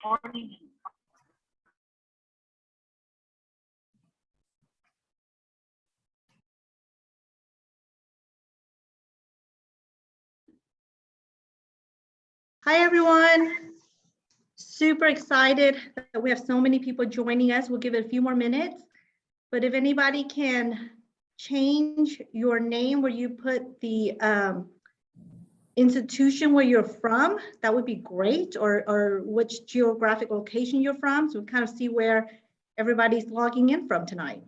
Hi, everyone. Super excited that we have so many people joining us. We'll give it a few more minutes, but if anybody can change your name where you put the institution where you're from, that would be great, or which geographic location you're from, so we kind of see where everybody's logging in from tonight.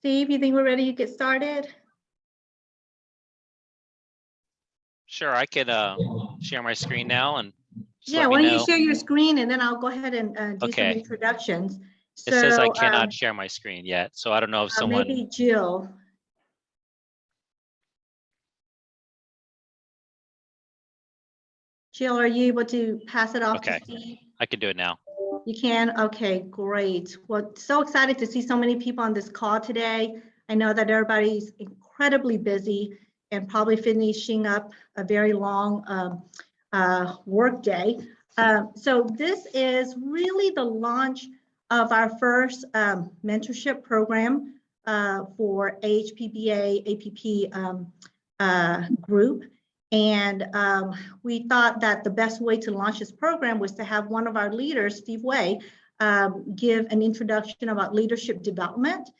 Steve, you think we're ready to get started? Sure, I could share my screen now and yeah, why don't you share your screen and then I'll go ahead and do some introductions. It says I cannot share my screen yet, so I don't know if someone. Maybe Jill. Jill, are you able to pass it off to Steve? I can do it now. You can? Okay, great. Well, so excited to see so many people on this call today. I know that everybody's incredibly busy and probably finishing up a very long work day. So this is really the launch of our first mentorship program for HPBA APP group. And we thought that the best way to launch this program was to have one of our leaders, Steve Way, give an introduction about leadership development.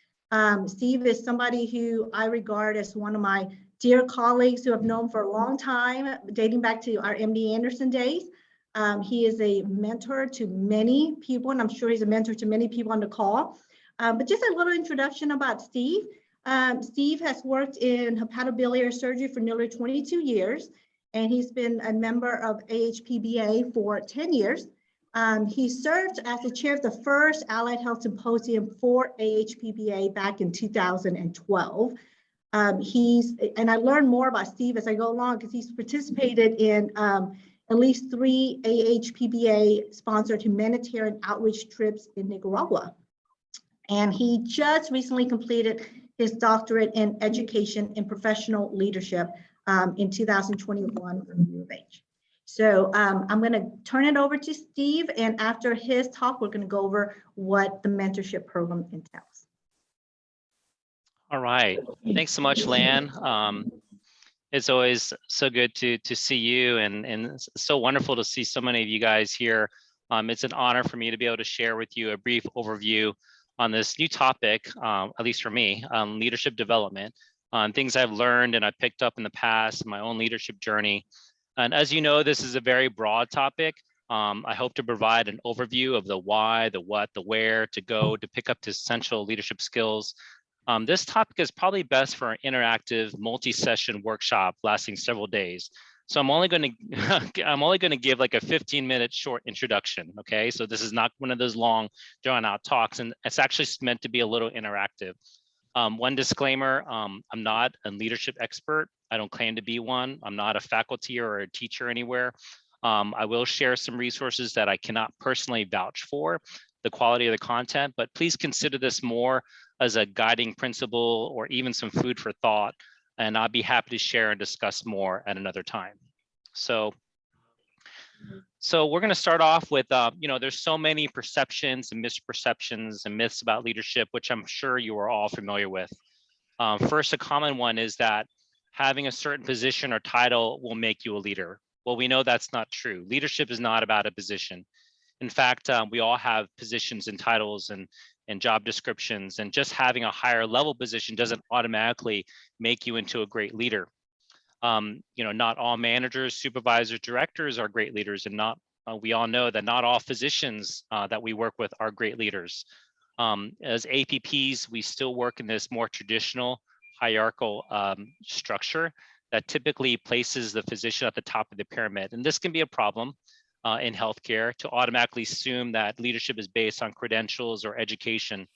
Steve is somebody who I regard as one of my dear colleagues who I've known for a long time, dating back to our MD Anderson days. He is a mentor to many people, and I'm sure he's a mentor to many people on the call. But just a little introduction about Steve. Steve has worked in hepatobiliary surgery for nearly 22 years, and he's been a member of HPBA for 10 years. He served as the chair of the first Allied Health Symposium for HPBA back in 2012. And I learned more about Steve as I go along because he's participated in at least 3 AHPBA sponsored humanitarian outreach trips in Nicaragua. And he just recently completed his doctorate in education and professional leadership in 2021 from U of H. So I'm going to turn it over to Steve, and after his talk, we're going to go over what the mentorship program entails. All right, thanks so much, Lan. It's always so good to see you, and it's so wonderful to see so many of you guys here. It's an honor for me to be able to share with you a brief overview on this new topic, at least for me, leadership development, things I've learned and I picked up in the past, my own leadership journey. And as you know, this is a very broad topic. I hope to provide an overview of the why, the what, the where to go to pick up the essential leadership skills. This topic is probably best for an interactive multi-session workshop lasting several days. So I'm only going to give like a 15-minute short introduction. Okay, so this is not one of those long drawn-out talks, and it's actually meant to be a little interactive. One disclaimer: I'm not a leadership expert. I don't claim to be one. I'm not a faculty or a teacher anywhere. I will share some resources that I cannot personally vouch for the quality of the content, but please consider this more as a guiding principle or even some food for thought, and I'll be happy to share and discuss more at another time. So we're going to start off with, there's so many perceptions and misperceptions and myths about leadership, which I'm sure you are all familiar with. First, a common one is that having a certain position or title will make you a leader. Well, we know that's not true. Leadership is not about a position. In fact, we all have positions and titles and job descriptions, and just having a higher level position doesn't automatically make you into a great leader. Not all managers, supervisors, directors are great leaders, and we all know that not all physicians that we work with are great leaders. As APPs, we still work in this more traditional hierarchical structure that typically places the physician at the top of the pyramid. And this can be a problem in healthcare, to automatically assume that leadership is based on credentials or education.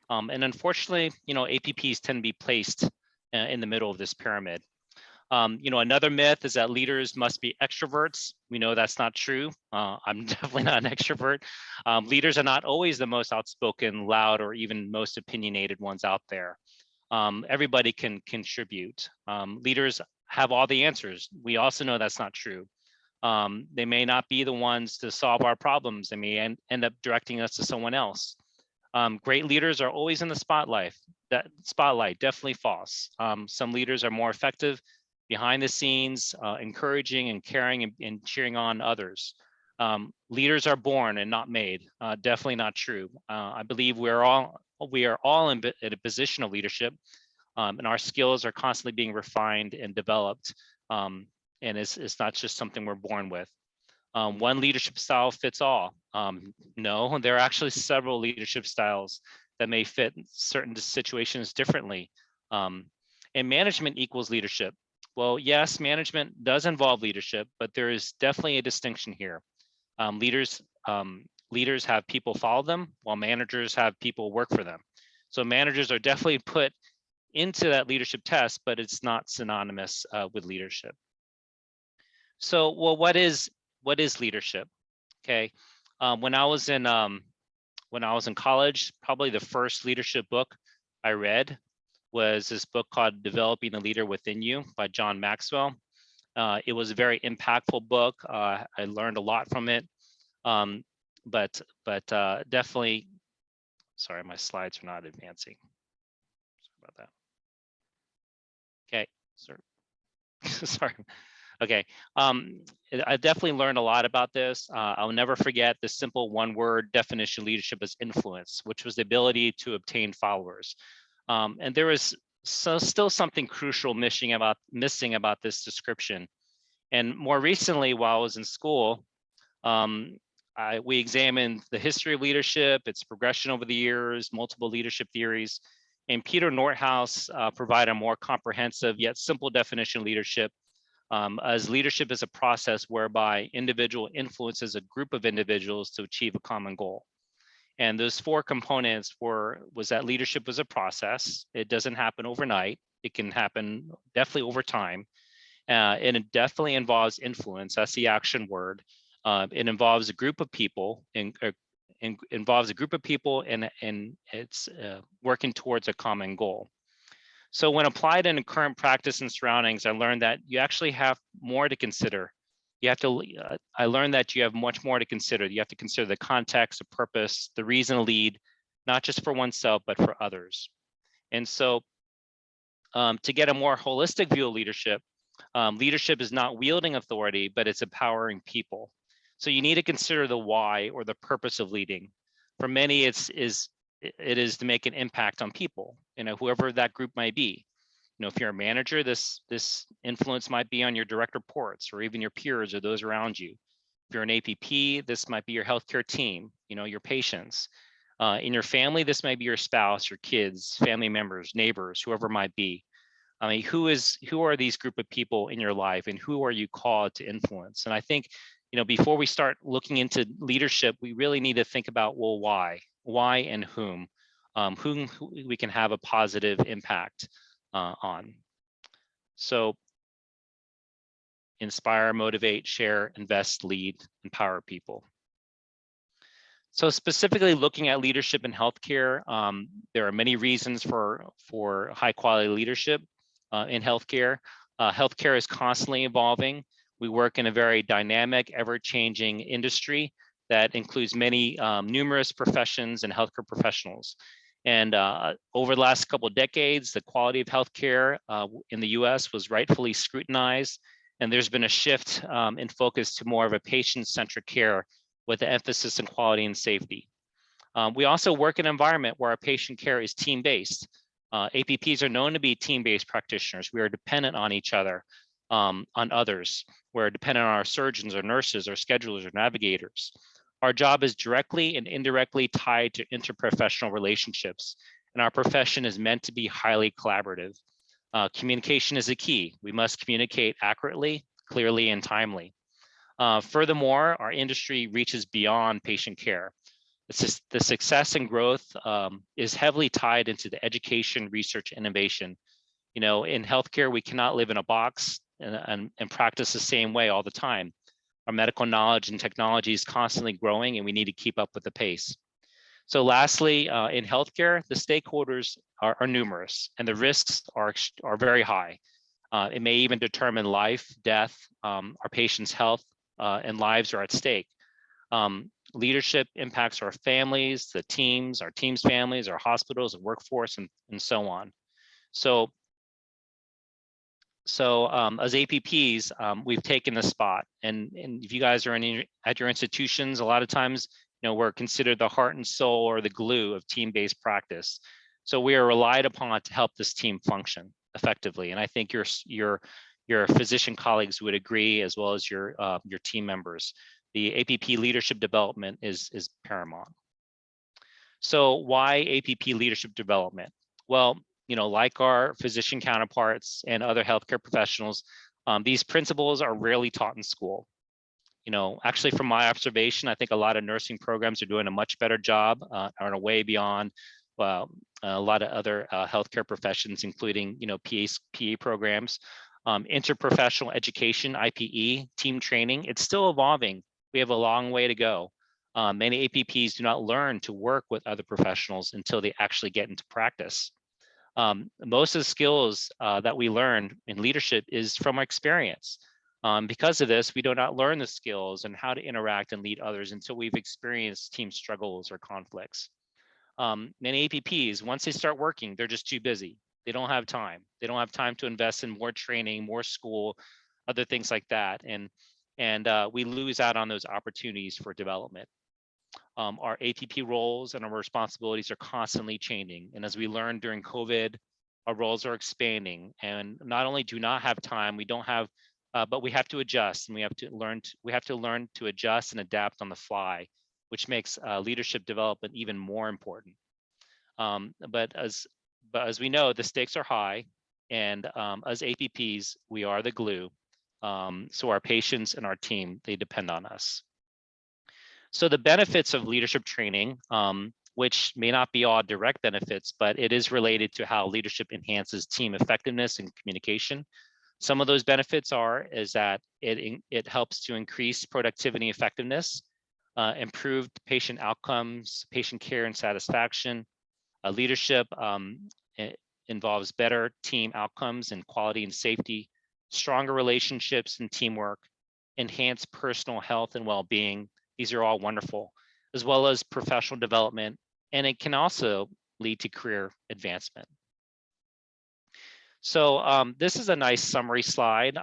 And unfortunately, APPs tend to be placed in the middle of this pyramid. Another myth is that leaders must be extroverts. We know that's not true. I'm definitely not an extrovert. Leaders are not always the most outspoken, loud, or even most opinionated ones out there. Everybody can contribute. Leaders have all the answers. We also know that's not true. They may not be the ones to solve our problems. They may end up directing us to someone else. Great leaders are always in the spotlight. That spotlight, definitely false. Some leaders are more effective behind the scenes, encouraging and caring and cheering on others. Leaders are born and not made. Definitely not true. I believe we are all in a position of leadership, and our skills are constantly being refined and developed. And it's not just something we're born with. One leadership style fits all. No, there are actually several leadership styles that may fit certain situations differently. And management equals leadership. Well, yes, management does involve leadership, but there is definitely a distinction here. Leaders have people follow them, while managers have people work for them. So managers are definitely put into that leadership test, but it's not synonymous with leadership. So, well, what is leadership? Okay, when I was in college, probably the first leadership book I read was this book called "Developing the Leader Within You" by John Maxwell. It was a very impactful book. I learned a lot from it, but definitely. Sorry, my slides are not advancing. Sorry about that. Okay, sorry. Okay, I definitely learned a lot about this. I'll never forget the simple one-word definition of leadership as influence, which was the ability to obtain followers. And there was still something crucial missing about this description. And more recently, while I was in school, we examined the history of leadership, its progression over the years, multiple leadership theories, and Peter Nordhaus provided a more comprehensive yet simple definition of leadership. As leadership is a process whereby individual influences a group of individuals to achieve a common goal. And those four components was that leadership was a process. It doesn't happen overnight. It can happen definitely over time. And it definitely involves influence. That's the action word. It involves a group of people and it's working towards a common goal. So when applied in current practice and surroundings, I learned that you actually have more to consider. I learned that you have much more to consider. You have to consider the context, the purpose, the reason to lead, not just for oneself, but for others. And so to get a more holistic view of leadership, leadership is not wielding authority, but it's empowering people. So you need to consider the why or the purpose of leading. For many, it is to make an impact on people, whoever that group might be. If you're a manager, this influence might be on your direct reports or even your peers or those around you. If you're an APP, this might be your healthcare team, your patients. In your family, this might be your spouse, your kids, family members, neighbors, whoever it might be. I mean, who are these group of people in your life, and who are you called to influence? And I think, before we start looking into leadership, we really need to think about, well, why and whom we can have a positive impact on. So inspire, motivate, share, invest, lead, empower people. So specifically looking at leadership in healthcare, there are many reasons for high quality leadership in healthcare. Healthcare is constantly evolving. We work in a very dynamic, ever-changing industry that includes many numerous professions and healthcare professionals. And over the last couple of decades, the quality of healthcare in the US was rightfully scrutinized. And there's been a shift in focus to more of a patient-centric care with an emphasis on quality and safety. We also work in an environment where our patient care is team-based. APPs are known to be team-based practitioners. We are dependent on each other, on others. We're dependent on our surgeons or nurses or schedulers or navigators. Our job is directly and indirectly tied to interprofessional relationships, and our profession is meant to be highly collaborative. Communication is the key. We must communicate accurately, clearly, and timely. Furthermore, our industry reaches beyond patient care. It's just the success and growth is heavily tied into the education, research, innovation. You know, in healthcare, we cannot live in a box and practice the same way all the time. Our medical knowledge and technology is constantly growing, and we need to keep up with the pace. So lastly, in healthcare, the stakeholders are numerous, and the risks are very high. It may even determine life, death, our patients' health and lives are at stake. Leadership impacts our families, the teams, our teams' families, our hospitals, and workforce, and so on. So as APPs, we've taken the spot, and if you guys are at your institutions, a lot of times, you know, we're considered the heart and soul or the glue of team-based practice. So we are relied upon to help this team function effectively, and I think your physician colleagues would agree, as well as your team members. The APP leadership development is paramount. So why APP leadership development? Well, you know, like our physician counterparts and other healthcare professionals, these principles are rarely taught in school. You know, actually, from my observation, I think a lot of nursing programs are doing a much better job, are way beyond a lot of other healthcare professions, including, you know, PA programs, interprofessional education, IPE, team training. It's still evolving. We have a long way to go. Many APPs do not learn to work with other professionals until they actually get into practice. Most of the skills that we learn in leadership is from our experience. Because of this, we do not learn the skills and how to interact and lead others until we've experienced team struggles or conflicts. Many APPs, once they start working, they're just too busy. They don't have time. They don't have time to invest in more training, more school, other things like that. And we lose out on those opportunities for development. Our APP roles and our responsibilities are constantly changing. And as we learned during COVID, our roles are expanding. And not only do not have time, we don't have, but we have to adjust, and we have to learn to adjust and adapt on the fly, which makes leadership development even more important. But as we know, the stakes are high, and as APPs, we are the glue. So our patients and our team, they depend on us. So the benefits of leadership training, which may not be all direct benefits, but it is related to how leadership enhances team effectiveness and communication. Some of those benefits is that it helps to increase productivity and effectiveness, improved patient outcomes, patient care and satisfaction. Leadership involves better team outcomes and quality and safety, stronger relationships and teamwork, enhanced personal health and well-being. These are all wonderful, as well as professional development, and it can also lead to career advancement. So this is a nice summary slide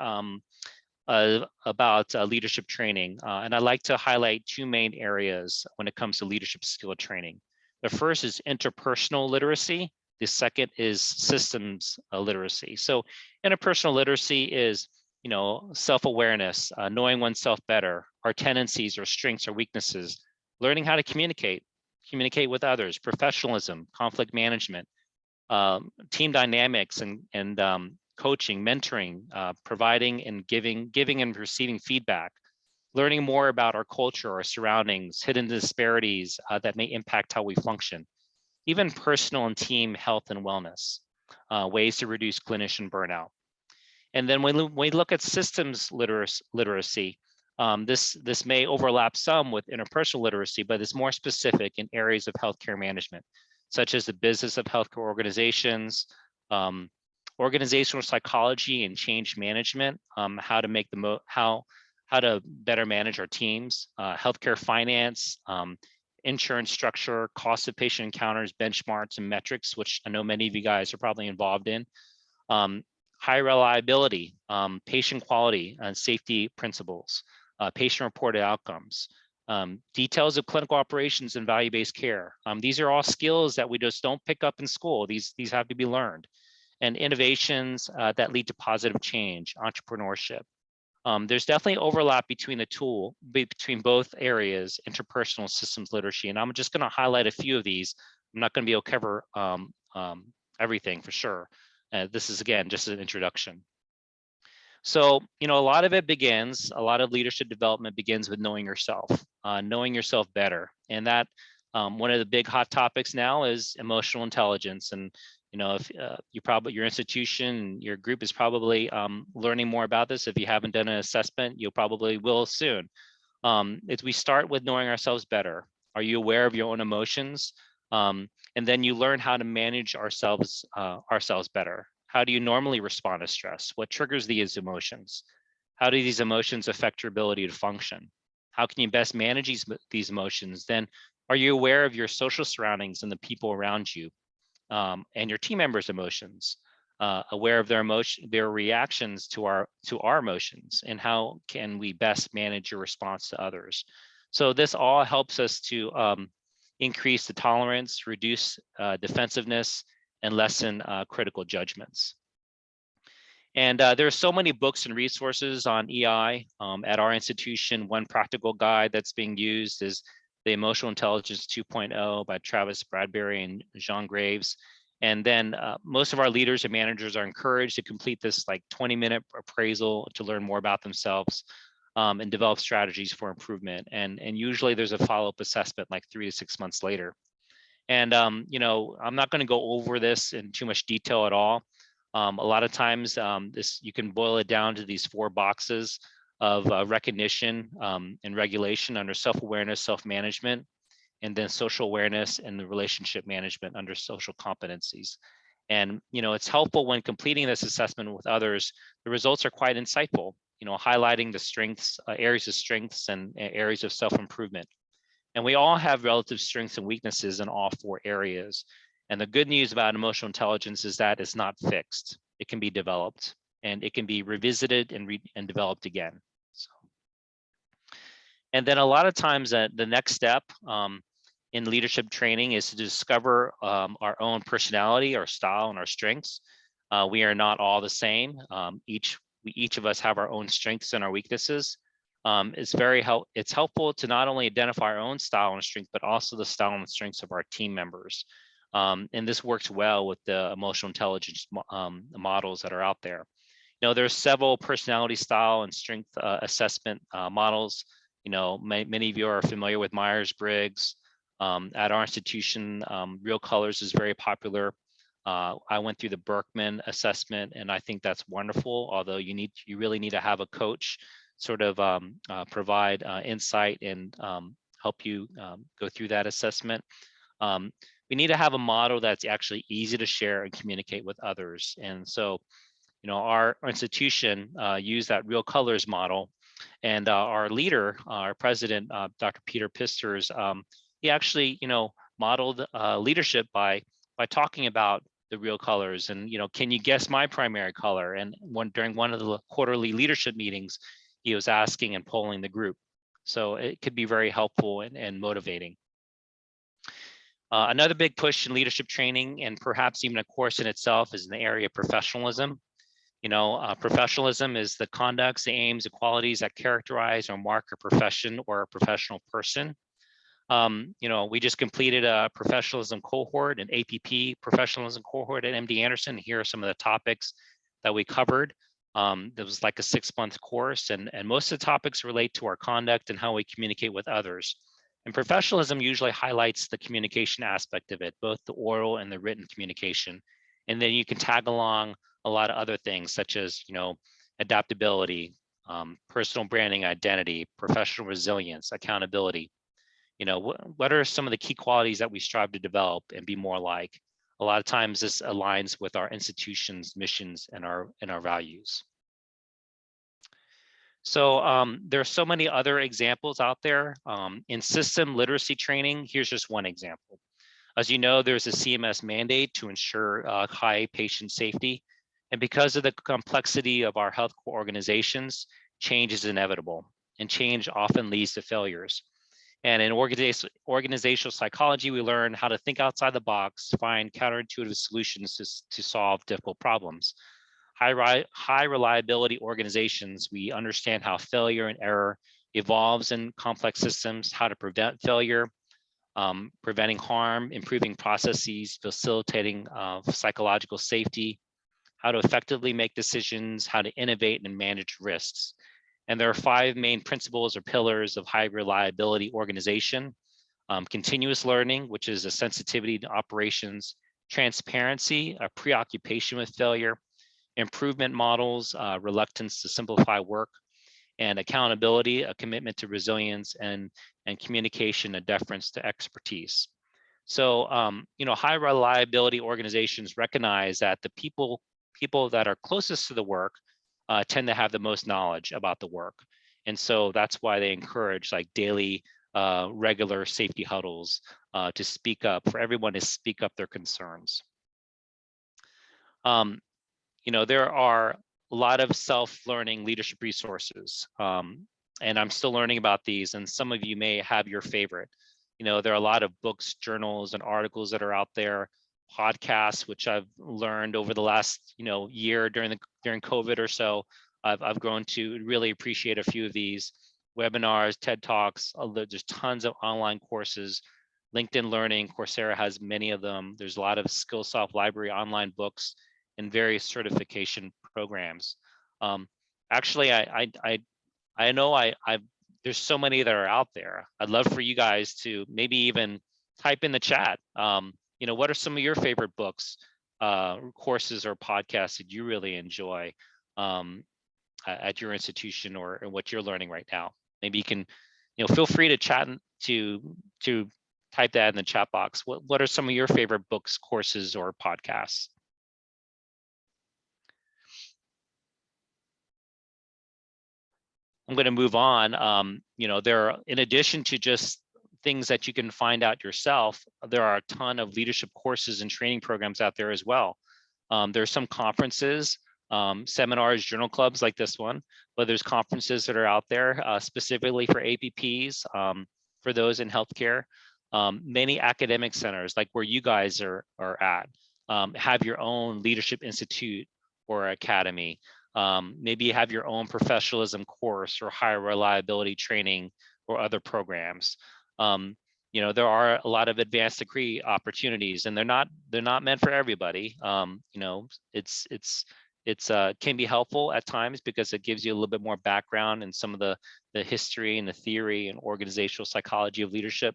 about leadership training, and I'd like to highlight two main areas when it comes to leadership skill training. The first is interpersonal literacy. The second is systems literacy. So interpersonal literacy is, you know, self-awareness, knowing oneself better, our tendencies, our strengths, our weaknesses, learning how to communicate with others, professionalism, conflict management, team dynamics, and coaching, mentoring, providing and giving and receiving feedback, learning more about our culture, our surroundings, hidden disparities that may impact how we function, even personal and team health and wellness, ways to reduce clinician burnout. And then when we look at systems literacy, this may overlap some with interpersonal literacy, but it's more specific in areas of healthcare management, such as the business of healthcare organizations, organizational psychology and change management, how to make how to better manage our teams, healthcare finance, insurance structure, cost of patient encounters, benchmarks, and metrics, which I know many of you guys are probably involved in. High reliability, patient quality and safety principles, patient-reported outcomes, details of clinical operations and value-based care. These are all skills that we just don't pick up in school. These have to be learned. And innovations that lead to positive change, entrepreneurship. There's definitely overlap between between both areas, interpersonal systems literacy. And I'm just going to highlight a few of these. I'm not going to be able to cover everything for sure. This is, again, just an introduction. So, you know, a lot of leadership development begins with knowing yourself better. And that One of the big hot topics now is emotional intelligence. And if your institution, your group is probably learning more about this. If you haven't done an assessment, you probably will soon. We start with knowing ourselves better. Are you aware of your own emotions? And then you learn how to manage ourselves better. How do you normally respond to stress? What triggers these emotions? How do these emotions affect your ability to function? How can you best manage these emotions? Then, are you aware of your social surroundings and the people around you, and your team members' emotions? Aware of their reactions to our emotions, and how can we best manage your response to others? So this all helps us to increase the tolerance, reduce defensiveness, and lessen critical judgments. And there are so many books and resources on EI at our institution. One practical guide that's being used is the Emotional Intelligence 2.0 by Travis Bradbury and Jean Graves. And then most of our leaders and managers are encouraged to complete this like 20-minute appraisal to learn more about themselves and develop strategies for improvement. And usually there's a follow-up assessment like 3 to 6 months later. And I'm not going to go over this in too much detail at all. A lot of times you can boil it down to these 4 boxes of recognition and regulation under self-awareness, self-management, and then social awareness and the relationship management under social competencies. And it's helpful when completing this assessment with others. The results are quite insightful, highlighting the strengths, areas of strengths and areas of self-improvement. And we all have relative strengths and weaknesses in all 4 areas. And the good news about emotional intelligence is that it's not fixed. It can be developed, and it can be revisited and developed again. So, and then a lot of times the next step in leadership training is to discover our own personality, our style, and our strengths. We are not all the same. Each of us have our own strengths and our weaknesses. It's helpful to not only identify our own style and strength, but also the style and strengths of our team members. And this works well with the emotional intelligence models that are out there. There's several personality style and strength assessment models. Many of you are familiar with Myers-Briggs. At our institution, Real Colors is very popular. I went through the Berkman assessment, and I think that's wonderful. Although you really need to have a coach sort of provide insight and help you go through that assessment. We need to have a model that's actually easy to share and communicate with others. And so, our institution used that Real Colors model, and our leader, our president, Dr. Peter Pisters, he actually, modeled leadership by talking about the Real Colors. And, can you guess my primary color? And during one of the quarterly leadership meetings, he was asking and polling the group. So it could be very helpful and motivating. Another big push in leadership training, and perhaps even a course in itself, is in the area of professionalism. Professionalism is the conducts, the aims, the qualities that characterize or mark a profession or a professional person. We just completed a professionalism cohort, an APP professionalism cohort at MD Anderson. Here are some of the topics that we covered. It was like a 6-month course, and most of the topics relate to our conduct and how we communicate with others. And professionalism usually highlights the communication aspect of it, both the oral and the written communication. And then you can tag along a lot of other things, such as, adaptability, personal branding identity, professional resilience, accountability. What are some of the key qualities that we strive to develop and be more like? A lot of times this aligns with our institution's missions and our values. So there are so many other examples out there. In system literacy training, here's just one example. As you know, there's a CMS mandate to ensure high patient safety. And because of the complexity of our health organizations, change is inevitable, and change often leads to failures. And in organizational psychology, we learn how to think outside the box, find counterintuitive solutions to solve difficult problems. High reliability organizations, we understand how failure and error evolves in complex systems, how to prevent failure, preventing harm, improving processes, facilitating psychological safety, how to effectively make decisions, how to innovate and manage risks. And there are 5 main principles or pillars of high reliability organization. continuous learning, which is a sensitivity to operations, transparency, a preoccupation with failure, improvement models, reluctance to simplify work, and accountability, a commitment to resilience, and communication, a deference to expertise. So, high reliability organizations recognize that the people that are closest to the work tend to have the most knowledge about the work. And so that's why they encourage like daily, regular safety huddles to speak up, for everyone to speak up their concerns. There are a lot of self-learning leadership resources, and I'm still learning about these, and some of you may have your favorite. There are a lot of books, journals, and articles that are out there, podcasts, which I've learned over the last year during COVID or so. I've grown to really appreciate a few of these webinars, TED Talks. There's tons of online courses. LinkedIn Learning, Coursera has many of them. There's a lot of Skillsoft library online books and various certification programs. Actually, I know there's so many that are out there. I'd love for you guys to maybe even type in the chat. What are some of your favorite books, courses, or podcasts that you really enjoy at your institution or what you're learning right now? Maybe you can, feel free to chat to type that in the chat box. What are some of your favorite books, courses, or podcasts? I'm going to move on. There are, in addition to just things that you can find out yourself, there are a ton of leadership courses and training programs out there as well. There are some conferences, seminars, journal clubs like this one, but there's conferences that are out there specifically for APPs, for those in healthcare. Many academic centers, like where you guys are at, have your own leadership institute or academy. Maybe you have your own professionalism course or higher reliability training or other programs. There are a lot of advanced degree opportunities, and they're not meant for everybody. It's can be helpful at times because it gives you a little bit more background in some of the history and the theory and organizational psychology of leadership.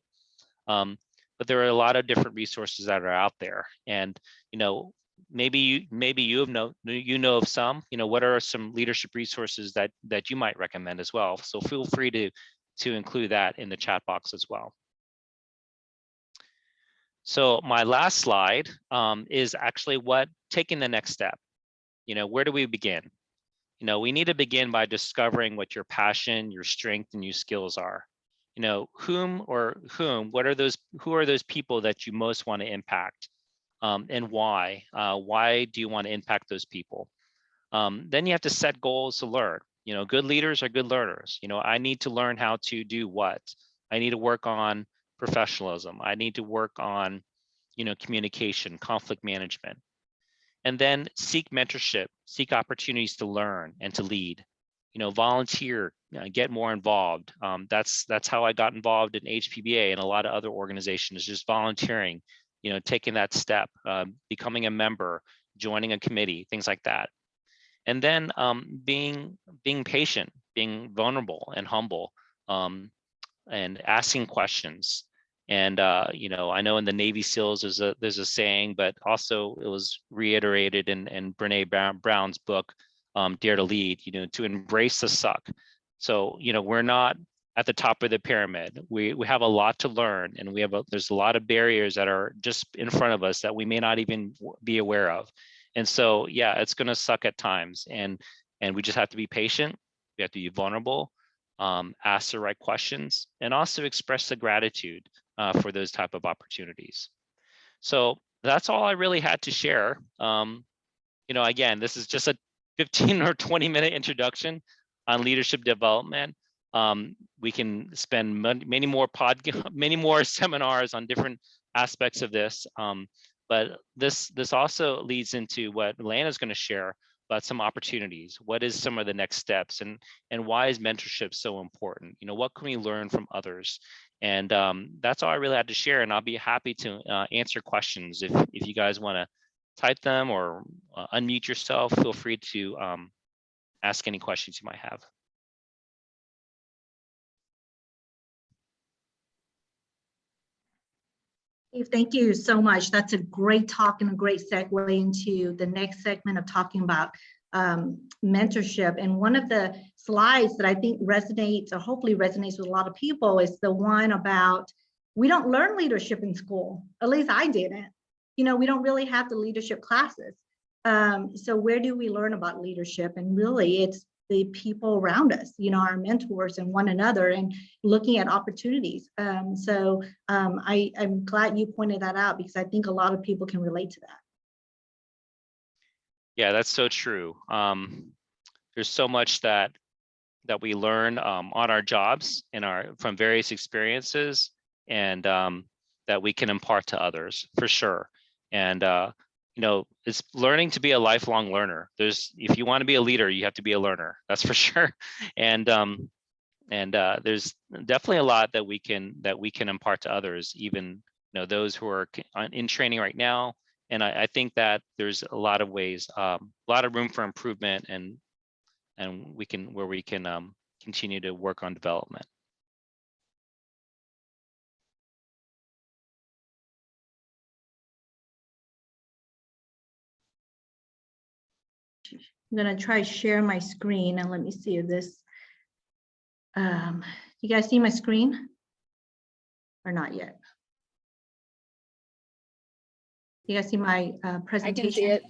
But there are a lot of different resources that are out there, and maybe you know of some. What are some leadership resources that you might recommend as well? So feel free to include that in the chat box as well. So my last slide is actually taking the next step. Where do we begin? We need to begin by discovering what your passion, your strength, and your skills are. Who are those people that you most want to impact, and why? Why do you want to impact those people? Then you have to set goals to learn. Good leaders are good learners. I need to learn how to do what? I need to work on professionalism. I need to work on, communication, conflict management. And then seek mentorship, seek opportunities to learn and to lead. Volunteer, get more involved. That's how I got involved in HPBA and a lot of other organizations, just volunteering, taking that step, becoming a member, joining a committee, things like that. And then being patient, being vulnerable and humble, and asking questions. And I know in the Navy SEALs there's a saying, but also it was reiterated in Brene Brown's book, Dare to Lead, to embrace the suck. So we're not at the top of the pyramid. We have a lot to learn, and there's a lot of barriers that are just in front of us that we may not even be aware of. And so yeah, it's going to suck at times, and we just have to be patient. We have to be vulnerable, ask the right questions, and also express the gratitude for those type of opportunities. So that's all I really had to share. Again, this is just a 15 or 20 minute introduction on leadership development. We can spend many more seminars on different aspects of this. But this also leads into what Lana is going to share about some opportunities. What is some of the next steps, and why is mentorship so important? What can we learn from others? And that's all I really had to share. And I'll be happy to answer questions if you guys want to type them or unmute yourself. Feel free to ask any questions you might have. Steve, thank you so much. That's a great talk and a great segue into the next segment of talking about mentorship. And one of the slides that I think resonates, or hopefully resonates with a lot of people, is the one about we don't learn leadership in school. At least I didn't. You know, we don't really have the leadership classes. So where do we learn about leadership? And really, it's the people around us, you know, our mentors and one another, and looking at opportunities. I'm glad you pointed that out, because I think a lot of people can relate to that. Yeah, that's so true. There's so much that we learn on our jobs and from various experiences, and that we can impart to others for sure. And you know, it's learning to be a lifelong learner. If you want to be a leader, you have to be a learner. That's for sure. And there's definitely a lot that we can impart to others, even, you know, those who are in training right now. And I think that there's a lot of ways, a lot of room for improvement, and we can continue to work on development. I'm gonna try share my screen, and let me see if this, you guys see my screen or not yet? You guys see my presentation? I can see it.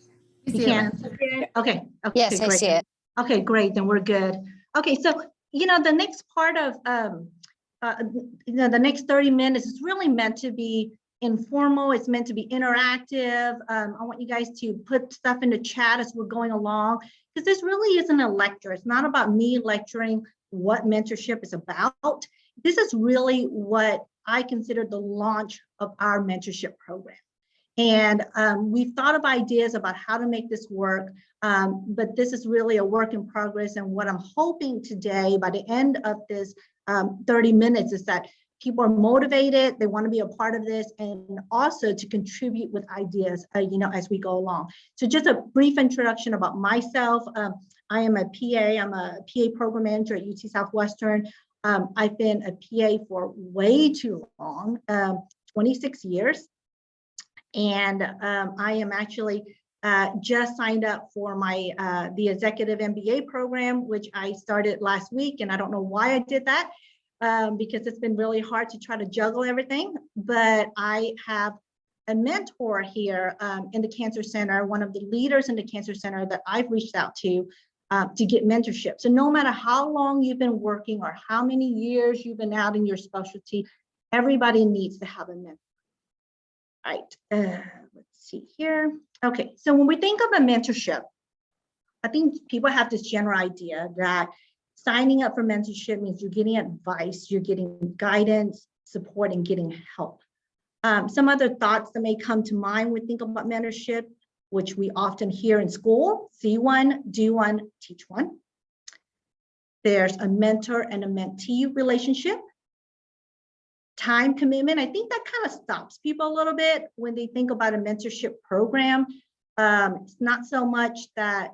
You can? Okay. Okay. Yes, great. I see it. Okay, great. Then we're good. Okay, so you know, the next part of you know, the next 30 minutes is really meant to be informal. It's meant to be interactive. I want you guys to put stuff in the chat as we're going along, because this really isn't a lecture. It's not about me lecturing what mentorship is about. This is really what I consider the launch of our mentorship program. And we've thought of ideas about how to make this work, but this is really a work in progress. And what I'm hoping today, by the end of this 30 minutes, is that people are motivated, they want to be a part of this, and also to contribute with ideas, you know, as we go along. So just a brief introduction about myself. I am a PA. I'm a PA program manager at UT Southwestern. I've been a PA for way too long, 26 years. And I am actually just signed up for my the executive MBA program, which I started last week. And I don't know why I did that, because it's been really hard to try to juggle everything. But I have a mentor here in the Cancer Center, one of the leaders in the Cancer Center that I've reached out to get mentorship. So no matter how long you've been working or how many years you've been out in your specialty, everybody needs to have a mentor. Right, let's see here. Okay, so when we think of a mentorship, I think people have this general idea that signing up for mentorship means you're getting advice, you're getting guidance, support, and getting help. Some other thoughts that may come to mind when we think about mentorship, which we often hear in school: see one, do one, teach one. There's a mentor and a mentee relationship. Time commitment, I think that kind of stops people a little bit when they think about a mentorship program. It's not so much that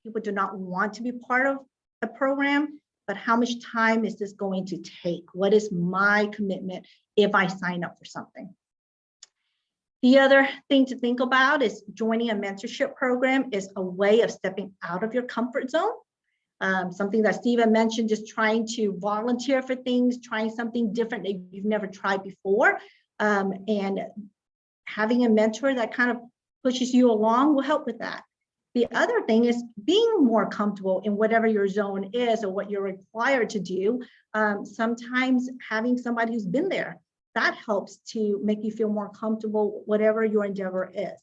people do not want to be part of a program, but how much time is this going to take? What is my commitment if I sign up for something? The other thing to think about is joining a mentorship program is a way of stepping out of your comfort zone. Something that Steven mentioned, just trying to volunteer for things, trying something different that you've never tried before. And having a mentor that kind of pushes you along will help with that. The other thing is being more comfortable in whatever your zone is or what you're required to do. Sometimes having somebody who's been there, that helps to make you feel more comfortable, whatever your endeavor is.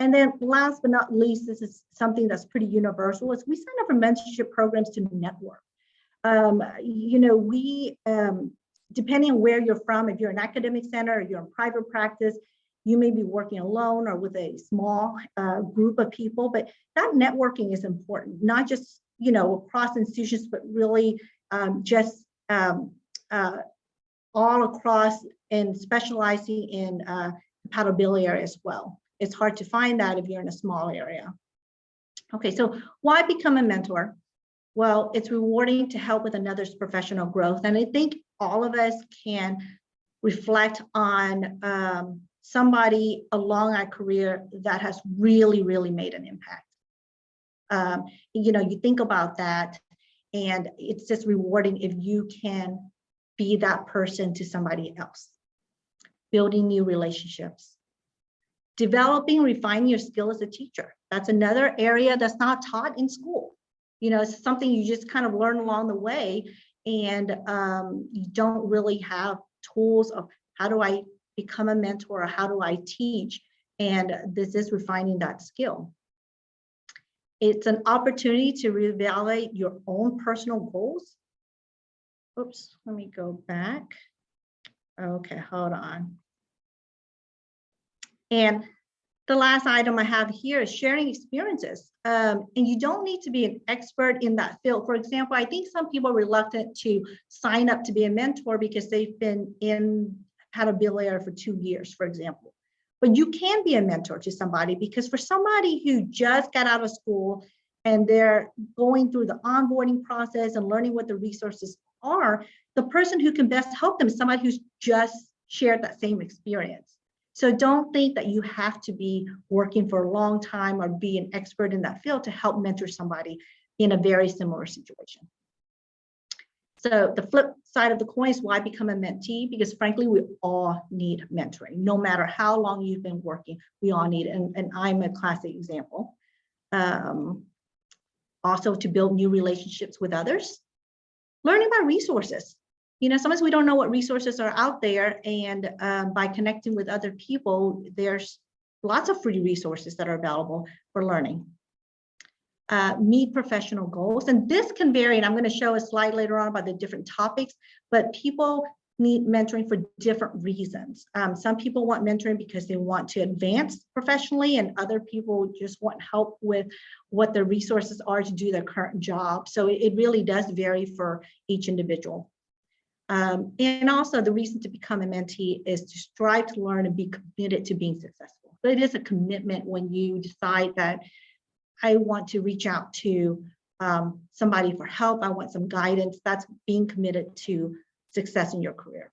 And then last but not least, this is something that's pretty universal, is we sign up for mentorship programs to network. You know, we, depending on where you're from, if you're an academic center or you're in private practice, you may be working alone or with a small group of people, but that networking is important, not just, you know, across institutions, but really just all across, and specializing in compatibility as well. It's hard to find that if you're in a small area. Okay, so why become a mentor? Well, it's rewarding to help with another's professional growth. And I think all of us can reflect on somebody along our career that has really, really made an impact. You think about that, and it's just rewarding if you can be that person to somebody else. Building new relationships. Developing, refining your skill as a teacher. That's another area that's not taught in school. It's something you just kind of learn along the way, and you don't really have tools of how do I become a mentor or how do I teach, and this is refining that skill. It's an opportunity to reevaluate your own personal goals. Oops, let me go back. Okay, hold on. And the last item I have here is sharing experiences. And you don't need to be an expert in that field. For example, I think some people are reluctant to sign up to be a mentor because they've been had a billionaire for 2 years, for example. But you can be a mentor to somebody, because for somebody who just got out of school and they're going through the onboarding process and learning what the resources are, the person who can best help them is somebody who's just shared that same experience. So don't think that you have to be working for a long time or be an expert in that field to help mentor somebody in a very similar situation. So the flip side of the coin is why become a mentee? Because frankly, we all need mentoring. No matter how long you've been working, we all need it. And I'm a classic example. Also to build new relationships with others. Learning about resources. Sometimes we don't know what resources are out there, and by connecting with other people, there's lots of free resources that are available for learning. Meet professional goals, and this can vary, and I'm going to show a slide later on about the different topics, but people need mentoring for different reasons. Some people want mentoring because they want to advance professionally, and other people just want help with what the resources are to do their current job. So it really does vary for each individual. And also the reason to become a mentee is to strive to learn and be committed to being successful. But it is a commitment when you decide that I want to reach out to somebody for help, I want some guidance. That's being committed to success in your career.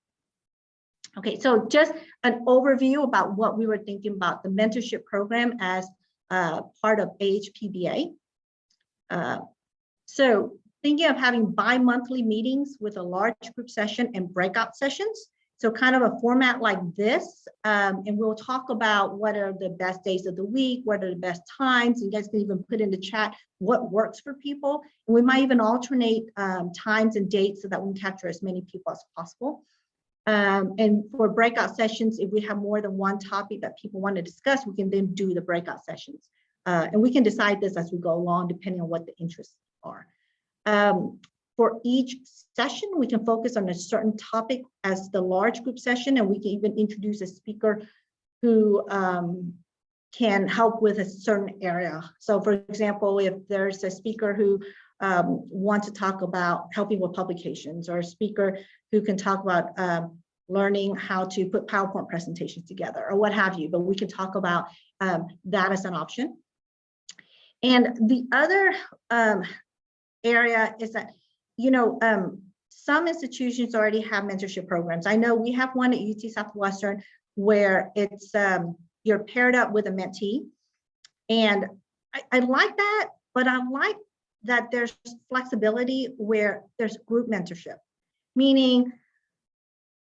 Okay, so just an overview about what we were thinking about the mentorship program as part of HPBA. So thinking of having bi-monthly meetings with a large group session and breakout sessions. So kind of a format like this, and we'll talk about what are the best days of the week, what are the best times. You guys can even put in the chat what works for people. And we might even alternate times and dates so that we can capture as many people as possible. And for breakout sessions, if we have more than one topic that people want to discuss, we can then do the breakout sessions. And we can decide this as we go along, depending on what the interests are. For each session, we can focus on a certain topic as the large group session, and we can even introduce a speaker who can help with a certain area. So for example, if there's a speaker who wants to talk about helping with publications, or a speaker who can talk about learning how to put PowerPoint presentations together, or what have you, but we can talk about that as an option. And the other area is that, some institutions already have mentorship programs. I know we have one at UT Southwestern where it's you're paired up with a mentee, and I like that, but I like that there's flexibility where there's group mentorship, meaning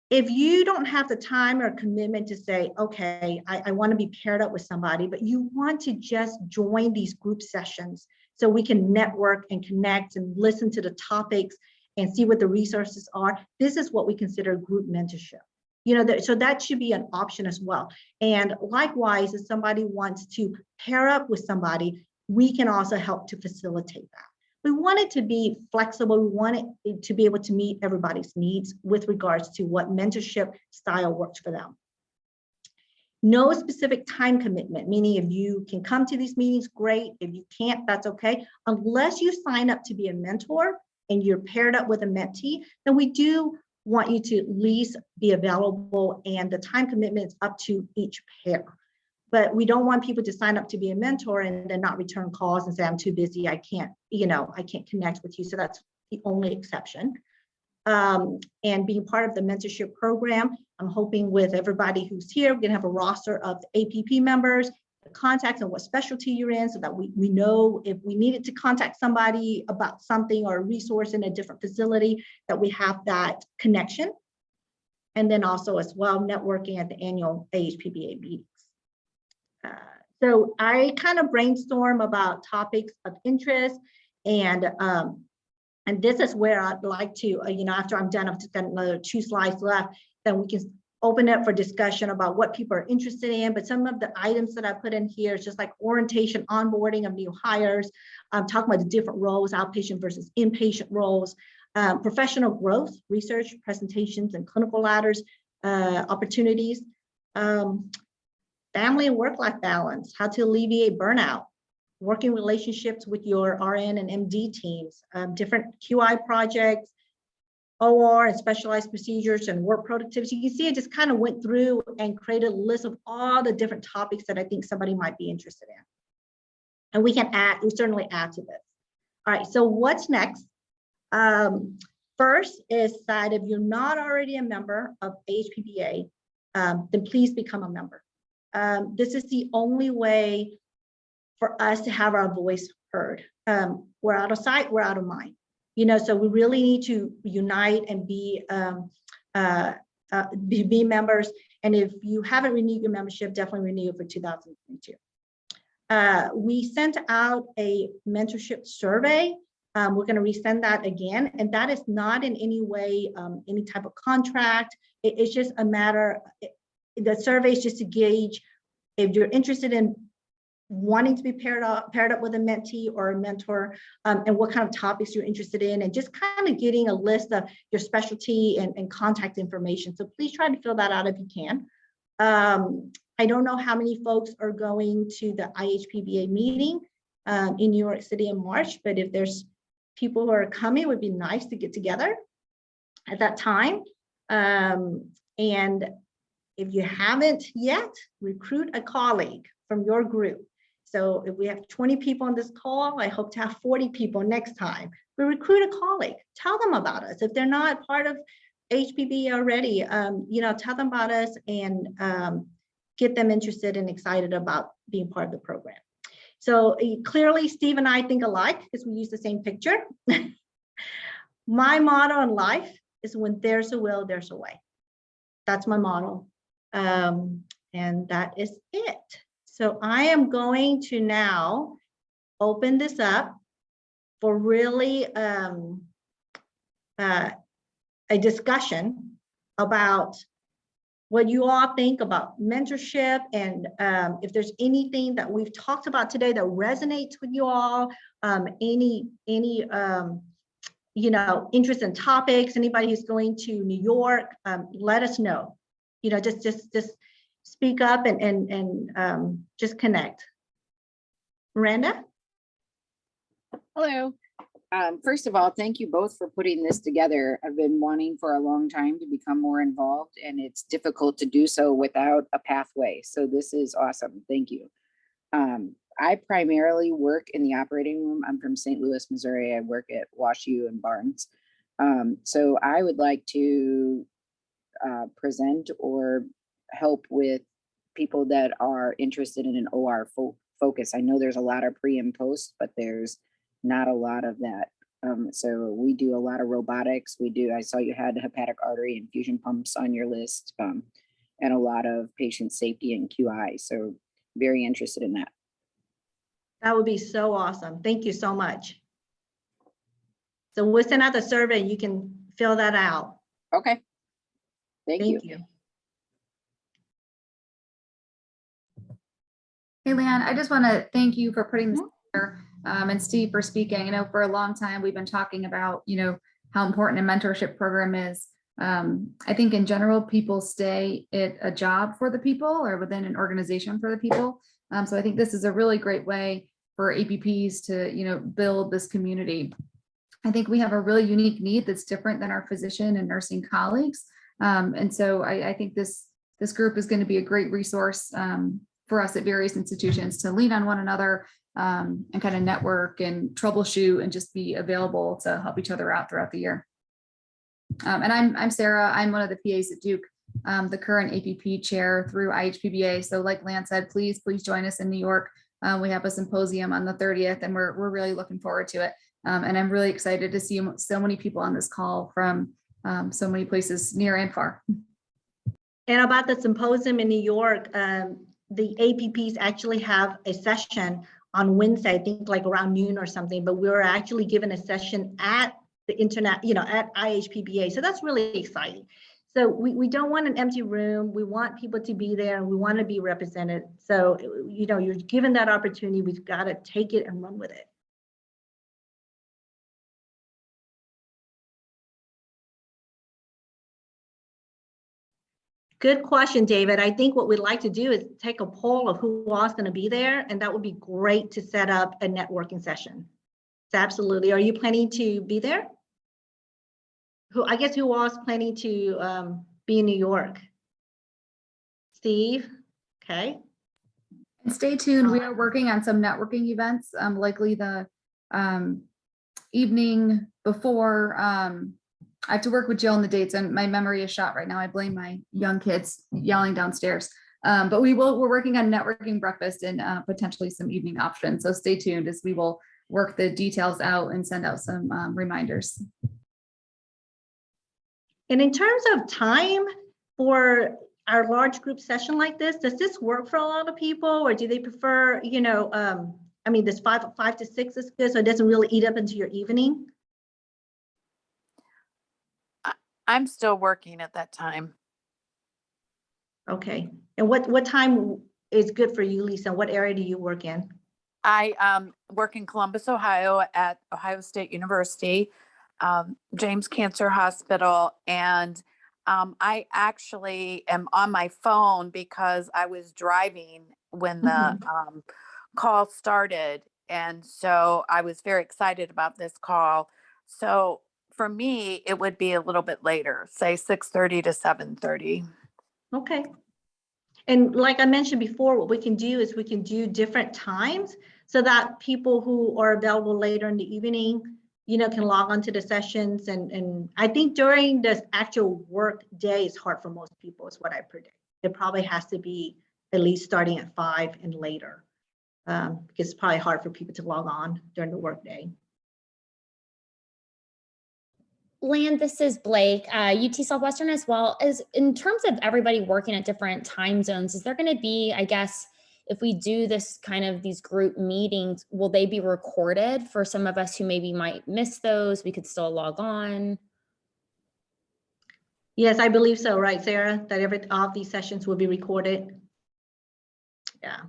if you don't have the time or commitment to say, okay, I want to be paired up with somebody, but you want to just join these group sessions so we can network and connect and listen to the topics and see what the resources are. This is what we consider group mentorship. So that should be an option as well. And likewise, if somebody wants to pair up with somebody, we can also help to facilitate that. We want it to be flexible. We want it to be able to meet everybody's needs with regards to what mentorship style works for them. No specific time commitment, meaning if you can come to these meetings, great. If you can't, that's okay. Unless you sign up to be a mentor and you're paired up with a mentee, then we do want you to at least be available, and the time commitment is up to each pair. But we don't want people to sign up to be a mentor and then not return calls and say, I'm too busy, I can't connect with you. So that's the only exception. And being part of the mentorship program, I'm hoping with everybody who's here, we're gonna have a roster of the APP members, the contacts and what specialty you're in, so that we know if we needed to contact somebody about something or a resource in a different facility, that we have that connection. And then also as well, networking at the annual HPBA meetings. So I kind of brainstorm about topics of interest, and this is where I'd like to, after I'm done, I've just got another 2 slides left, then we can open up for discussion about what people are interested in. But some of the items that I put in here is just like orientation, onboarding of new hires, talking about the different roles, outpatient versus inpatient roles, professional growth, research, presentations, and clinical ladders, opportunities, family and work-life balance, how to alleviate burnout, working relationships with your RN and MD teams, different QI projects, OR and specialized procedures and work productivity. You can see I just kind of went through and created a list of all the different topics that I think somebody might be interested in. And we certainly add to this. All right, so what's next? First is that if you're not already a member of HPBA, then please become a member. This is the only way for us to have our voice heard. We're out of sight, we're out of mind. So we really need to unite and be members. And if you haven't renewed your membership, definitely renew it for 2022. We sent out a mentorship survey. We're going to resend that again, and that is not in any way any type of contract. It's just a matter. The survey is just to gauge if you're interested in wanting to be paired up with a mentee or a mentor, and what kind of topics you're interested in, and just kind of getting a list of your specialty and contact information. So please try to fill that out if you can. I don't know how many folks are going to the IHPBA meeting in New York City in March, but if there's people who are coming, it would be nice to get together at that time. And if you haven't yet, recruit a colleague from your group. So if we have 20 people on this call, I hope to have 40 people next time. We recruit a colleague, tell them about us. If they're not part of HPB already, tell them about us and get them interested and excited about being part of the program. So clearly, Steve and I think alike because we use the same picture. My motto in life is when there's a will, there's a way. That's my motto. And that is it. So I am going to now open this up for really a discussion about what you all think about mentorship, and if there's anything that we've talked about today that resonates with you all, any interest in topics, anybody who's going to New York, let us know. Just speak up and just connect. Miranda? Hello. First of all, thank you both for putting this together. I've been wanting for a long time to become more involved, and it's difficult to do so without a pathway. So this is awesome. Thank you. I primarily work in the operating room. I'm from St. Louis, Missouri. I work at WashU and Barnes. So I would like to present or help with people that are interested in an OR focus. I know there's a lot of pre and post, but there's not a lot of that. So we do a lot of robotics. I saw you had hepatic artery infusion pumps on your list, and a lot of patient safety and QI. So very interested in that. That would be so awesome. Thank you so much. So we'll send out the survey. You can fill that out. Okay. Thank you. Hey, Leanne, I just want to thank you for putting this together, and Steve for speaking. For a long time, we've been talking about, how important a mentorship program is. I think in general, people stay at a job for the people or within an organization for the people. So I think this is a really great way for APPs to, build this community. I think we have a really unique need that's different than our physician and nursing colleagues. And so I think this group is going to be a great resource for us at various institutions to lean on one another and kind of network and troubleshoot and just be available to help each other out throughout the year. And I'm Sarah. I'm one of the PAs at Duke. the current APP chair through IHPBA. So like Lance said, please join us in New York. We have a symposium on the 30th, and we're really looking forward to it. And I'm really excited to see so many people on this call from so many places near and far. And about the symposium in New York, the APPs actually have a session on Wednesday, I think like around noon or something, but we were actually given a session at the internet, at IHPBA. So that's really exciting. So we don't want an empty room. We want people to be there and we want to be represented. So, you're given that opportunity, we've got to take it and run with it. Good question, David. I think what we'd like to do is take a poll of who all's going to be there, and that would be great to set up a networking session. So absolutely. Are you planning to be there? Who all's planning to be in New York? Steve? Okay. And stay tuned. We are working on some networking events, likely the evening before. I have to work with Jill on the dates, and my memory is shot right now. I blame my young kids yelling downstairs. But we're working on networking breakfast and potentially some evening options. So stay tuned as we will work the details out and send out some reminders. And in terms of time for our large group session like this, does this work for a lot of people, or do they prefer, this 5 to 6 is good, so it doesn't really eat up into your evening? I'm still working at that time. Okay. And what time is good for you, Lisa? What area do you work in? I work in Columbus, Ohio at Ohio State University, James Cancer Hospital. And I actually am on my phone because I was driving when the call started. And so I was very excited about this call. So for me, it would be a little bit later, say 6:30 to 7:30. Okay. And like I mentioned before, what we can do is we can do different times so that people who are available later in the evening, can log on to the sessions. And I think during the actual work day is hard for most people, is what I predict. It probably has to be at least starting at 5 and later, because it's probably hard for people to log on during the work day. Land, this is Blake, UT Southwestern as well. As in terms of everybody working at different time zones, is there going to be, I guess, if we do this kind of these group meetings, will they be recorded for some of us who maybe might miss those? We could still log on. Yes, I believe so, right, Sarah? That all of these sessions will be recorded. Yeah.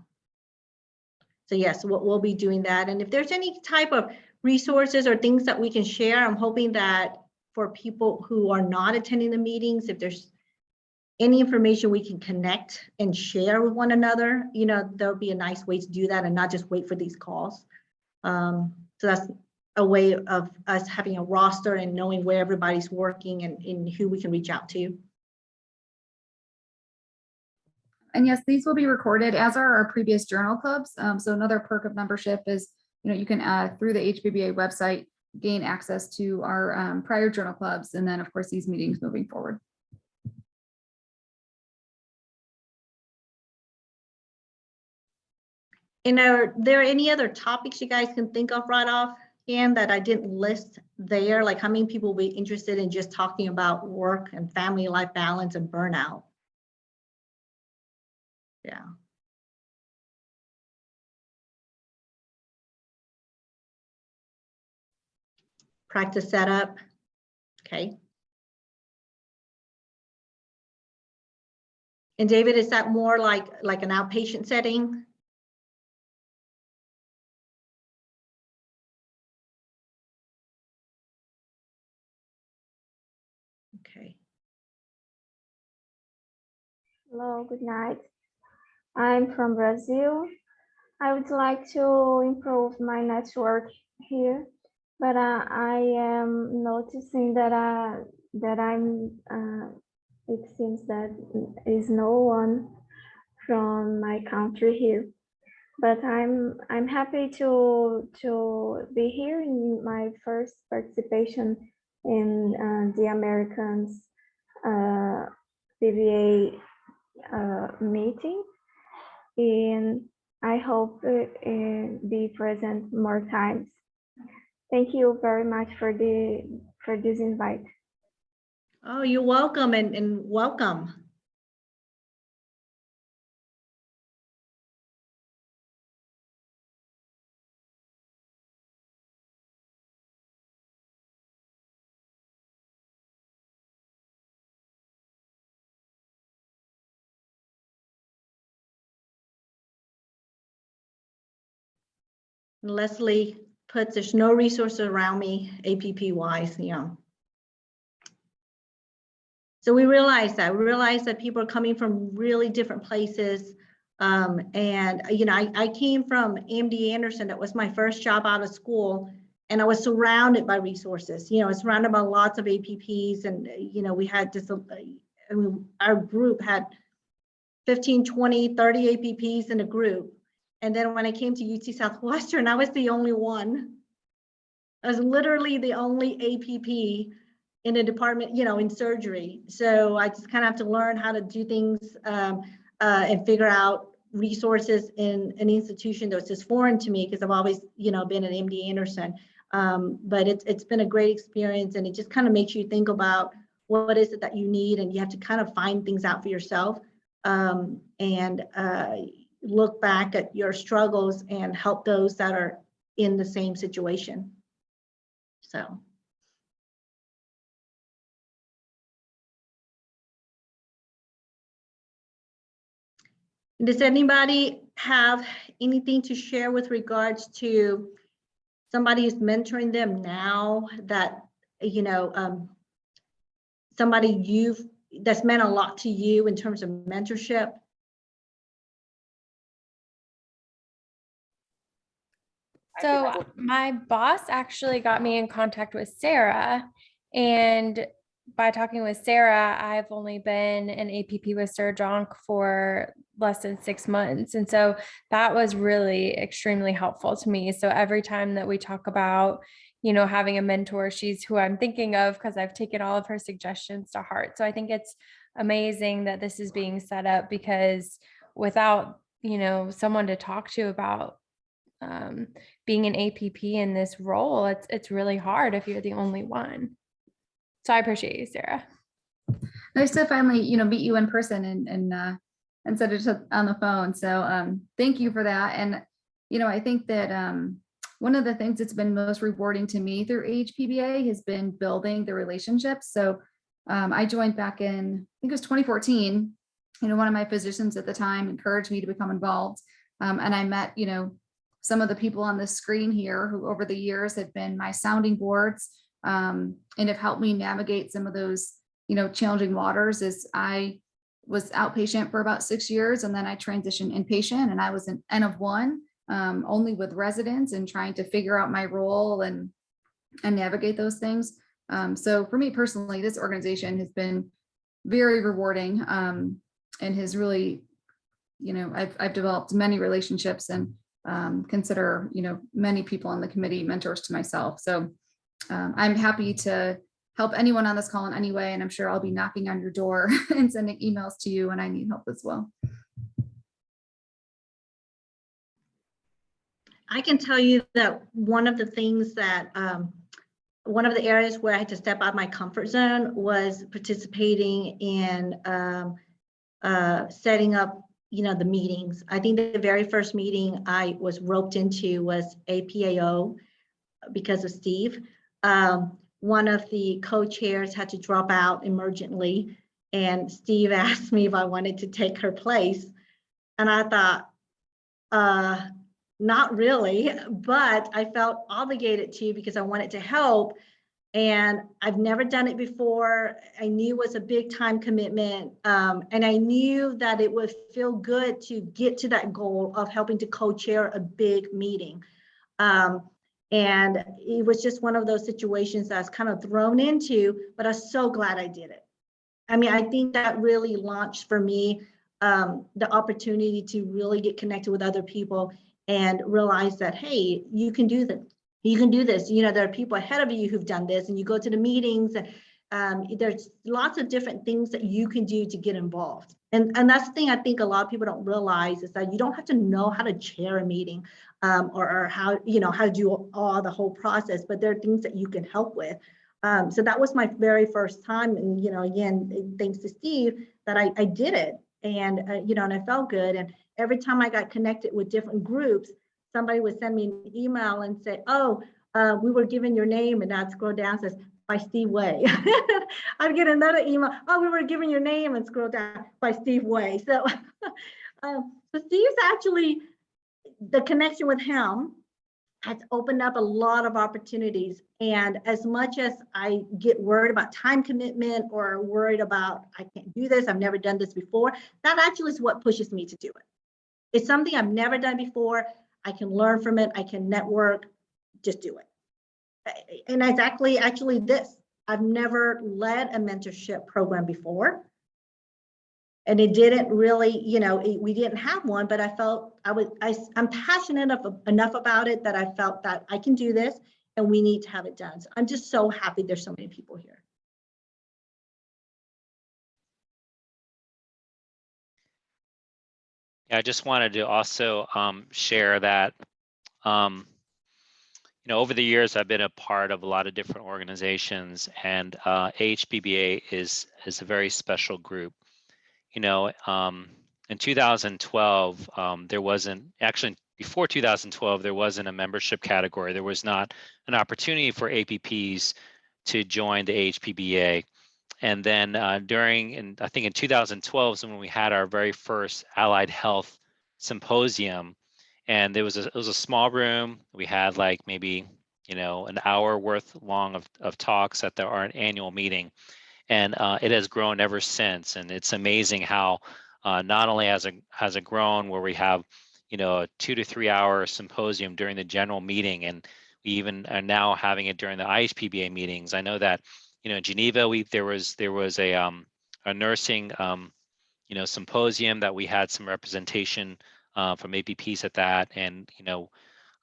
So yes, we'll be doing that. And if there's any type of resources or things that we can share, I'm hoping that for people who are not attending the meetings, if there's any information we can connect and share with one another, there'll be a nice way to do that and not just wait for these calls. So that's a way of us having a roster and knowing where everybody's working and who we can reach out to. And yes, these will be recorded, as are our previous journal clubs. So another perk of membership is, you can through the HPBA website, gain access to our prior journal clubs, and then of course these meetings moving forward. And are there any other topics you guys can think of right off hand that I didn't list there? Like how many people will be interested in just talking about work and family life balance and burnout? Yeah. Practice setup. Okay. And David, is that more like an outpatient setting? Okay. Hello, good night. I'm from Brazil. I would like to improve my network here, but I am noticing that it seems that is no one from my country here. But I'm happy to be here in my first participation in the Americans HPBA meeting, and I hope be present more times. Thank you very much for this invite. Oh, you're welcome, and welcome. Leslie puts, there's no resources around me, APP wise, you know. So we realized that people are coming from really different places. And, you know, I came from MD Anderson. That was my first job out of school. And I was surrounded by resources, you know, surrounded by lots of APPs. And, you know, we had this, I mean, our group had 15, 20, 30 APPs in a group. And then when I came to UT Southwestern, I was the only one. I was literally the only APP in a department, you know, in surgery. So I just kind of have to learn how to do things and figure out resources in an institution that was just foreign to me because I've always, you know, been at MD Anderson. But it's been a great experience, and it just kind of makes you think about what is it that you need, and you have to kind of find things out for yourself and look back at your struggles and help those that are in the same situation. So. Does anybody have anything to share with regards to somebody who's mentoring them now that, you know, somebody that's meant a lot to you in terms of mentorship? So my boss actually got me in contact with Sarah, and by talking with Sarah, I've only been an APP with Sir Jonk for less than 6 months. And so that was really extremely helpful to me. So every time that we talk about, you know, having a mentor, she's who I'm thinking of because I've taken all of her suggestions to heart. So I think it's amazing that this is being set up, because without, you know, someone to talk to about being an APP in this role, it's really hard if you're the only one. So I appreciate you, Sarah. Nice to finally, you know, meet you in person and instead of just on the phone. So thank you for that. And, you know, I think that one of the things that's been most rewarding to me through HPBA has been building the relationships. So I joined back in, I think it was 2014. You know, one of my physicians at the time encouraged me to become involved. And I met, you know, some of the people on the screen here who over the years have been my sounding boards and have helped me navigate some of those, you know, challenging waters. As I was outpatient for about 6 years, and then I transitioned inpatient, and I was an N of 1, only with residents, and trying to figure out my role and navigate those things. So for me personally, this organization has been very rewarding and has really, you know, I've developed many relationships and consider, you know, many people on the committee mentors to myself. So I'm happy to help anyone on this call in any way, and I'm sure I'll be knocking on your door and sending emails to you when I need help as well. I can tell you that one of the things that, one of the areas where I had to step out of my comfort zone was participating in setting up, you know, the meetings. I think the very first meeting I was roped into was APAO because of Steve. One of the co-chairs had to drop out emergently, and Steve asked me if I wanted to take her place. And I thought, not really, but I felt obligated to because I wanted to help. And I've never done it before. I knew it was a big time commitment. And I knew that it would feel good to get to that goal of helping to co-chair a big meeting. And it was just one of those situations that I was kind of thrown into, but I'm so glad I did it. I mean, I think that really launched for me the opportunity to really get connected with other people and realize that, hey, you can do this. You can do this. You know, there are people ahead of you who've done this, and you go to the meetings There's lots of different things that you can do to get involved. And that's the thing I think a lot of people don't realize is that you don't have to know how to chair a meeting or how, how to do all the whole process, but there are things that you can help with. So that was my very first time. And, again, thanks to Steve that I did it. And, and I felt good. And every time I got connected with different groups, somebody would send me an email and say, oh, we were given your name, and I'd scroll down, says, by Steve Way. I'd get another email, oh, we were given your name, and scroll down, by Steve Way. So, so Steve's actually, the connection with him has opened up a lot of opportunities. And as much as I get worried about time commitment or worried about, I can't do this, I've never done this before, that actually is what pushes me to do it. It's something I've never done before. I can learn from it. I can network, just do it. And exactly, actually this, I've never led a mentorship program before. And it didn't really, we didn't have one, but I felt I'm passionate enough about it that I felt that I can do this and we need to have it done. So I'm just so happy there's so many people here. Yeah, I just wanted to also share that, over the years, I've been a part of a lot of different organizations, and HPBA is a very special group. In 2012, there wasn't, actually before 2012, there wasn't a membership category. There was not an opportunity for APPs to join the HPBA. And then I think in 2012 is when we had our very first allied health symposium. And it was a small room. We had like maybe, an hour worth long of talks at our annual meeting. And it has grown ever since. And it's amazing how not only has it grown where we have, a 2 to 3 hour symposium during the general meeting, and we even are now having it during the IHPBA meetings. I know that, in Geneva, there was a nursing, symposium that we had some representation from APPs at that, and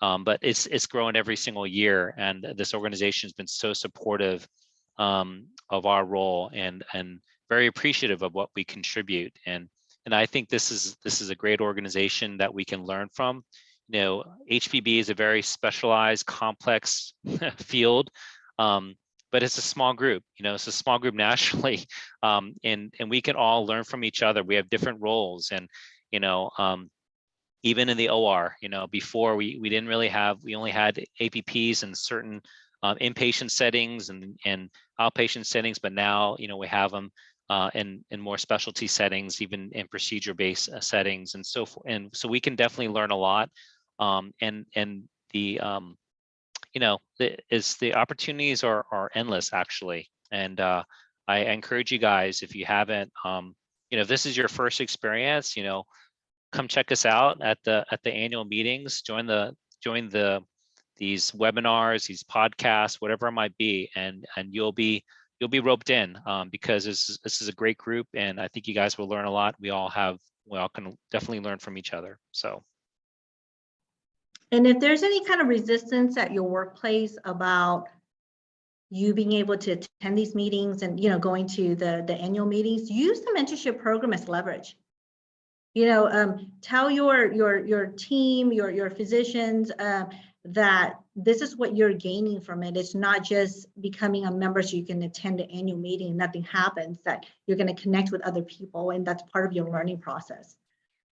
but it's growing every single year, and this organization has been so supportive of our role and very appreciative of what we contribute. And I think this is a great organization that we can learn from. HPB is a very specialized, complex field, but it's a small group. It's a small group nationally, and we can all learn from each other. We have different roles, and even in the OR, before we didn't really have, we only had APPs in certain inpatient settings and outpatient settings, but now we have them in more specialty settings, even in procedure-based settings, and so forth. And so we can definitely learn a lot. And the the opportunities are endless, actually. And I encourage you guys, if you haven't, if this is your first experience, come check us out at the annual meetings. Join these webinars, these podcasts, whatever it might be, and you'll be roped in because this is a great group, and I think you guys will learn a lot. We all can definitely learn from each other. So. And if there's any kind of resistance at your workplace about you being able to attend these meetings and going to the annual meetings, use the mentorship program as leverage. Tell your team, your physicians that this is what you're gaining from it. It's not just becoming a member so you can attend the annual meeting and nothing happens, that you're going to connect with other people, and that's part of your learning process.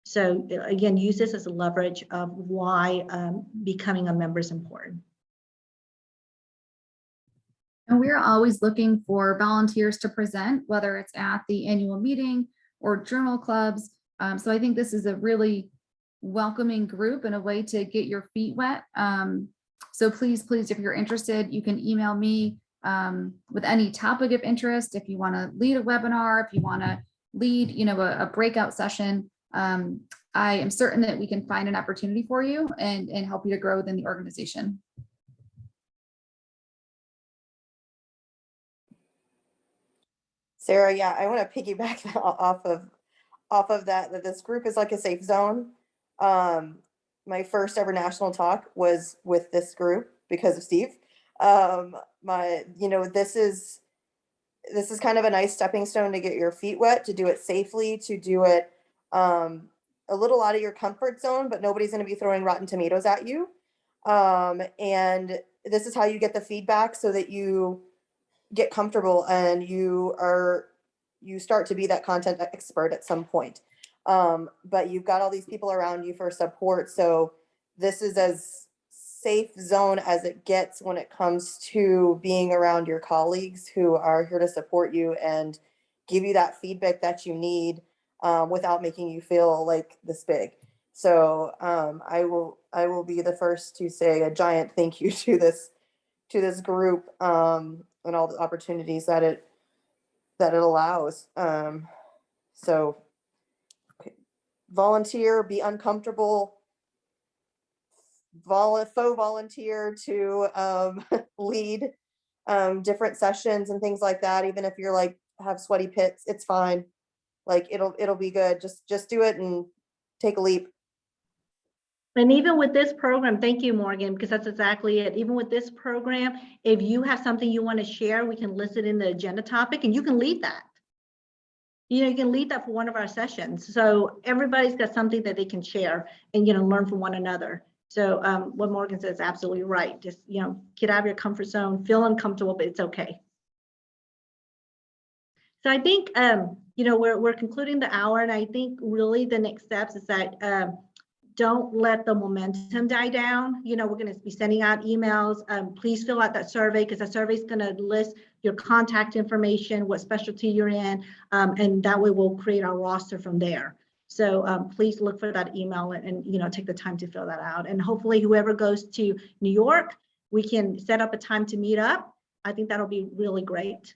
So again, use this as a leverage of why becoming a member is important. And we're always looking for volunteers to present, whether it's at the annual meeting or journal clubs. So I think this is a really welcoming group and a way to get your feet wet. So please, if you're interested, you can email me with any topic of interest. If you want to lead a webinar, if you want to lead, a breakout session, I am certain that we can find an opportunity for you and help you to grow within the organization. Sarah, yeah, I want to piggyback off of that this group is like a safe zone. My first ever national talk was with this group because of Steve. This is this is kind of a nice stepping stone to get your feet wet, to do it safely, to do it a little out of your comfort zone, but nobody's going to be throwing rotten tomatoes at you. And this is how you get the feedback so that you get comfortable and you start to be that content expert at some point. But you've got all these people around you for support. So this is as safe zone as it gets when it comes to being around your colleagues who are here to support you and give you that feedback that you need, without making you feel like this big. So I will be the first to say a giant thank you to this group, and all the opportunities that it allows. So volunteer, be uncomfortable, faux volunteer to lead different sessions and things like that. Even if you're like have sweaty pits, it's fine. Like it'll be good. Just do it and take a leap. And even with this program, thank you, Morgan, because that's exactly it. Even with this program, if you have something you want to share, we can list it in the agenda topic and you can lead that. You can lead that for one of our sessions. So everybody's got something that they can share and, learn from one another. So what Morgan says is absolutely right. Just, get out of your comfort zone, feel uncomfortable, but it's okay. So I think, we're concluding the hour, and I think really the next steps is that don't let the momentum die down. We're going to be sending out emails. Please fill out that survey, because the survey is going to list your contact information, what specialty you're in, and that way we'll create our roster from there. So please look for that email and take the time to fill that out. And hopefully whoever goes to New York, we can set up a time to meet up. I think that'll be really great.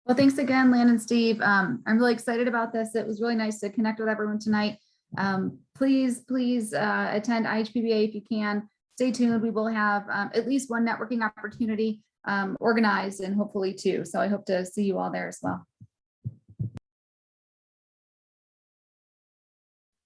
Well, thanks again, Lan and Steve. I'm really excited about this. It was really nice to connect with everyone tonight. Please attend HPBA if you can. Stay tuned. We will have at least one networking opportunity organized, and hopefully two. So I hope to see you all there as well.